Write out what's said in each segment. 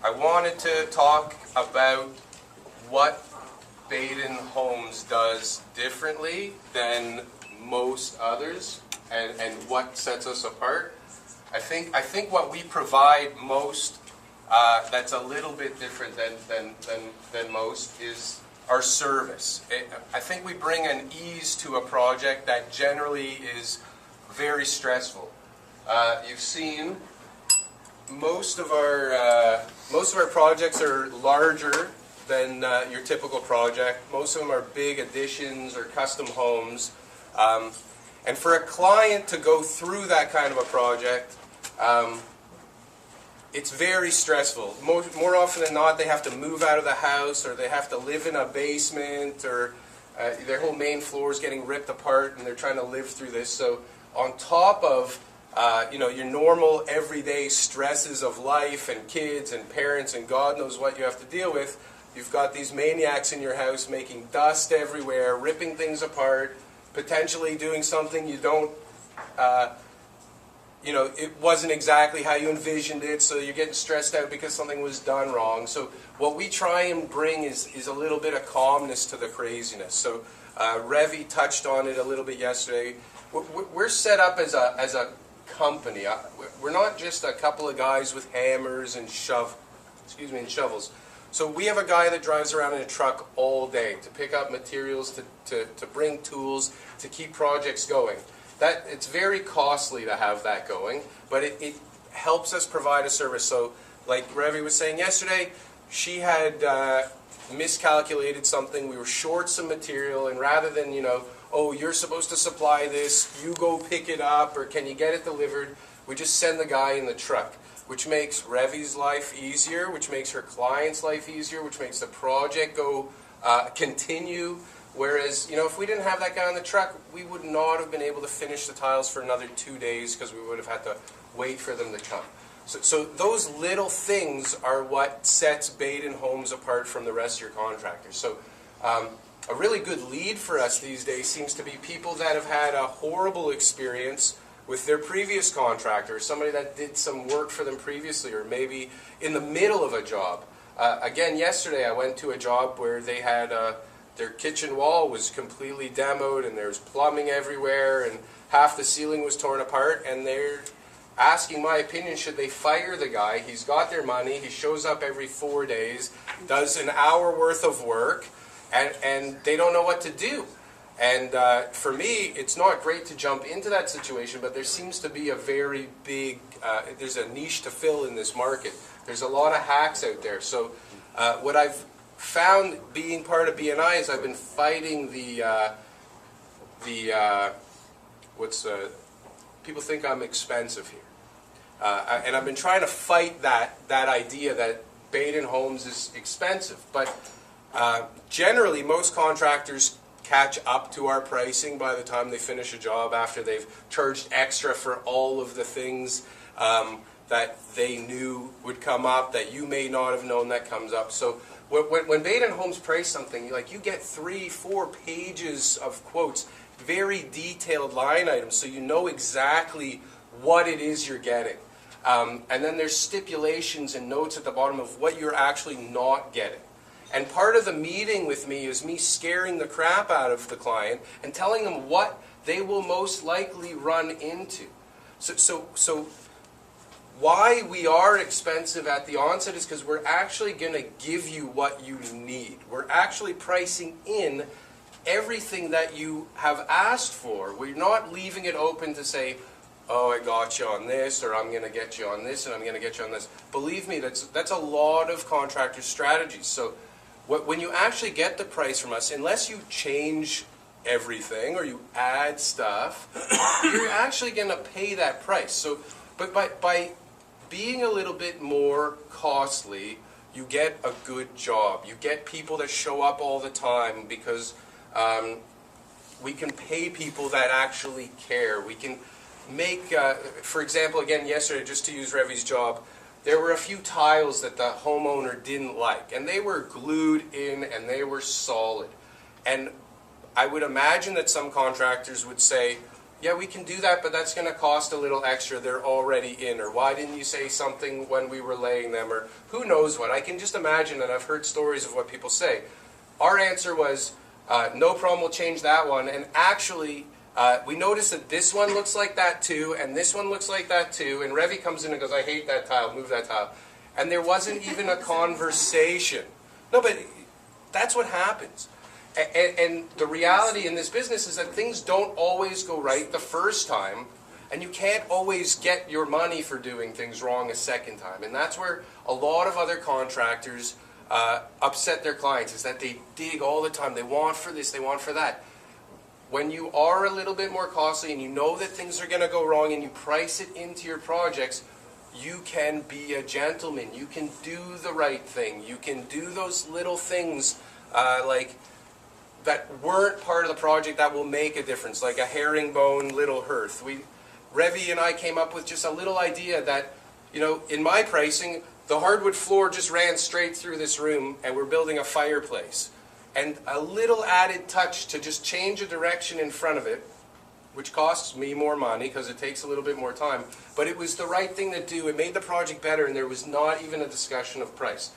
I wanted to talk about what Bayden Homes does differently than most others, and what sets us apart. I think what we provide most that's a little bit different than most is our service. I think we bring an ease to a project that generally is very stressful. You've seen most of our projects are larger than your typical project. Most of them are big additions or custom homes. And for a client to go through that kind of a project, it's very stressful. More often than not, they have to move out of the house, or they have to live in a basement, or their whole main floor is getting ripped apart, and they're trying to live through this. So on top of your normal everyday stresses of life and kids and parents and God knows what you have to deal with, you've got these maniacs in your house making dust everywhere, ripping things apart, potentially doing something you don't, it wasn't exactly how you envisioned it, so you're getting stressed out because something was done wrong. So what we try and bring is a little bit of calmness to the craziness. So Revi touched on it a little bit yesterday. We're set up as a company. We're not just a couple of guys with hammers and shovels. So we have a guy that drives around in a truck all day to pick up materials, to bring tools, to keep projects going. It's very costly to have that going, but it helps us provide a service. So like Revi was saying yesterday, she had miscalculated something. We were short some material, and rather than, oh, you're supposed to supply this, you go pick it up, or can you get it delivered, we just send the guy in the truck, which makes Revi's life easier, which makes her client's life easier, which makes the project continue. Whereas, if we didn't have that guy on the truck, we would not have been able to finish the tiles for another 2 days because we would have had to wait for them to come. So those little things are what sets Bayden Homes apart from the rest of your contractors. So a really good lead for us these days seems to be people that have had a horrible experience with their previous contractor, somebody that did some work for them previously, or maybe in the middle of a job. Again, yesterday I went to a job where they had their kitchen wall was completely demoed, and there's plumbing everywhere, and half the ceiling was torn apart, and they're asking my opinion, should they fire the guy? He's got their money, he shows up every 4 days, does an hour worth of work, and they don't know what to do. And for me, it's not great to jump into that situation, but there seems to be a very big, there's a niche to fill in this market. There's a lot of hacks out there. So what I've found being part of BNI is I've been fighting people think I'm expensive here. And I've been trying to fight that idea that Bayden Homes is expensive. But generally, most contractors catch up to our pricing by the time they finish a job, after they've charged extra for all of the things that they knew would come up, that you may not have known that comes up. So when Bayden Homes price something, you get 3-4 pages of quotes, very detailed line items, so you know exactly what it is you're getting. And then there's stipulations and notes at the bottom of what you're actually not getting. And part of the meeting with me is me scaring the crap out of the client and telling them what they will most likely run into. So why we are expensive at the onset is because we're actually going to give you what you need. We're actually pricing in everything that you have asked for. We're not leaving it open to say, oh, I got you on this, or I'm going to get you on this, and I'm going to get you on this. Believe me, that's a lot of contractor strategies. So when you actually get the price from us, unless you change everything or you add stuff, you're actually going to pay that price. So, but by being a little bit more costly, you get a good job. You get people that show up all the time because we can pay people that actually care. We can make, for example, again yesterday, just to use Revi's job, there were a few tiles that the homeowner didn't like, and they were glued in and they were solid. And I would imagine that some contractors would say, yeah, we can do that, but that's going to cost a little extra. They're already in. Or why didn't you say something when we were laying them? Or who knows what. I can just imagine, and I've heard stories of what people say. Our answer was, no problem, we'll change that one. And actually, we noticed that this one looks like that too, and this one looks like that too. And Revy comes in and goes, I hate that tile, move that tile. And there wasn't even a conversation. No, but that's what happens. And the reality in this business is that things don't always go right the first time, and you can't always get your money for doing things wrong a second time. And that's where a lot of other contractors upset their clients, is that they dig all the time. They want for this, they want for that. When you are a little bit more costly and you know that things are going to go wrong and you price it into your projects, you can be a gentleman. You can do the right thing. You can do those little things like that weren't part of the project that will make a difference, like a herringbone little hearth. Revy and I came up with just a little idea that, you know, in my pricing, the hardwood floor just ran straight through this room and we're building a fireplace. And a little added touch to just change a direction in front of it, which costs me more money because it takes a little bit more time, but it was the right thing to do. It made the project better, and there was not even a discussion of price.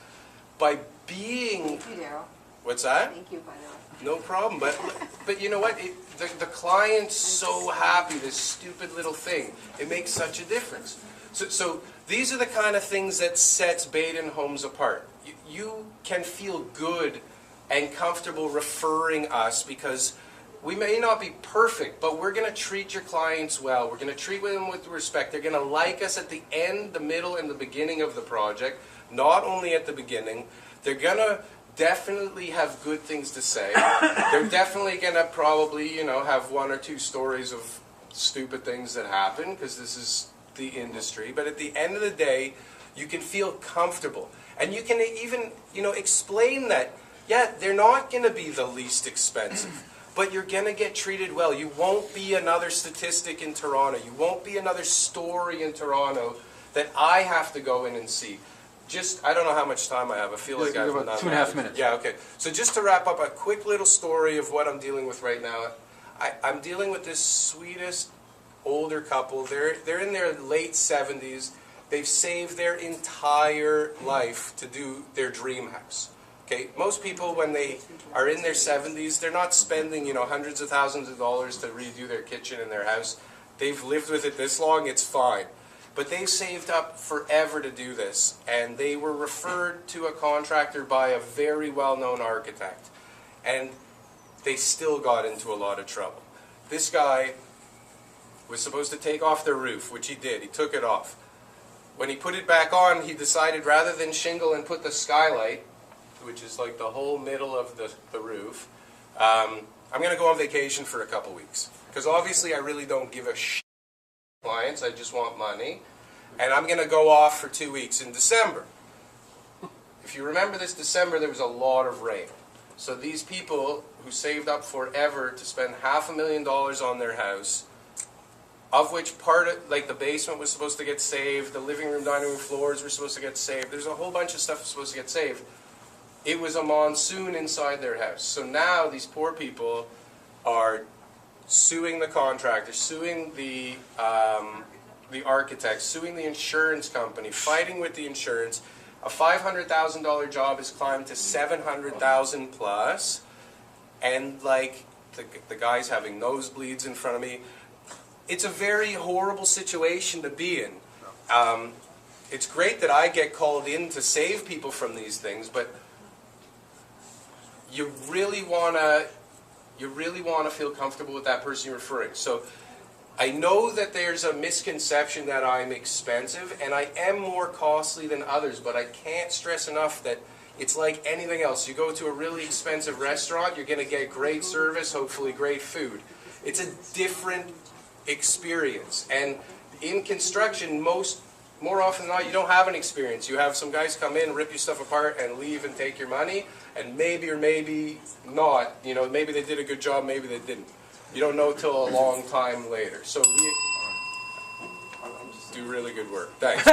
By being... Thank you, Daryl. What's that? Thank you, by the way. No problem, but you know what? The client's so happy, this stupid little thing. It makes such a difference. So these are the kind of things that sets Bayden Homes apart. You can feel good and comfortable referring us because we may not be perfect, but we're going to treat your clients well. We're going to treat them with respect. They're going to like us at the end, the middle, and the beginning of the project, not only at the beginning. They're going to definitely have good things to say. They're definitely going to probably, you know, have one or two stories of stupid things that happen because this is the industry. But at the end of the day, you can feel comfortable. And you can even, you know, explain that, yeah, they're not going to be the least expensive, but you're going to get treated well. You won't be another statistic in Toronto. You won't be another story in Toronto that I have to go in and see. Just, I don't know how much time I have. I feel like I've about 2.5 minutes. Yeah, okay. So just to wrap up, a quick little story of what I'm dealing with right now. I'm dealing with this sweetest older couple. They're in their late 70s. They've saved their entire life to do their dream house. Okay, most people when they are in their 70s, they're not spending, you know, hundreds of thousands of dollars to redo their kitchen in their house. They've lived with it this long, it's fine. But they've saved up forever to do this, and they were referred to a contractor by a very well-known architect, and they still got into a lot of trouble. This guy was supposed to take off their roof, which he did. He took it off. When he put it back on, he decided rather than shingle and put the skylight, which is like the whole middle of the roof, I'm going to go on vacation for a couple weeks. Because obviously I really don't give a shit clients, I just want money. And I'm going to go off for 2 weeks in December. If you remember this December, there was a lot of rain. So these people who saved up forever to spend $500,000 on their house, of which part of, like the basement was supposed to get saved, the living room, dining room floors were supposed to get saved, there's a whole bunch of stuff supposed to get saved. It was a monsoon inside their house. So now these poor people are suing the contractor, suing the architect, suing the insurance company, fighting with the insurance. A $500,000 job has climbed to $700,000 plus, and like the guy's having nosebleeds in front of me. It's a very horrible situation to be in. It's great that I get called in to save people from these things, but you really want to feel comfortable with that person you're referring. So I know that there's a misconception that I'm expensive, and I am more costly than others, but I can't stress enough that it's like anything else. You go to a really expensive restaurant, you're going to get great service, hopefully great food. It's a different experience. And in construction, more often than not, you don't have an experience. You have some guys come in, rip your stuff apart, and leave and take your money, and maybe or maybe not, you know, maybe they did a good job, maybe they didn't. You don't know till a long time later. So we do really good work. Thanks.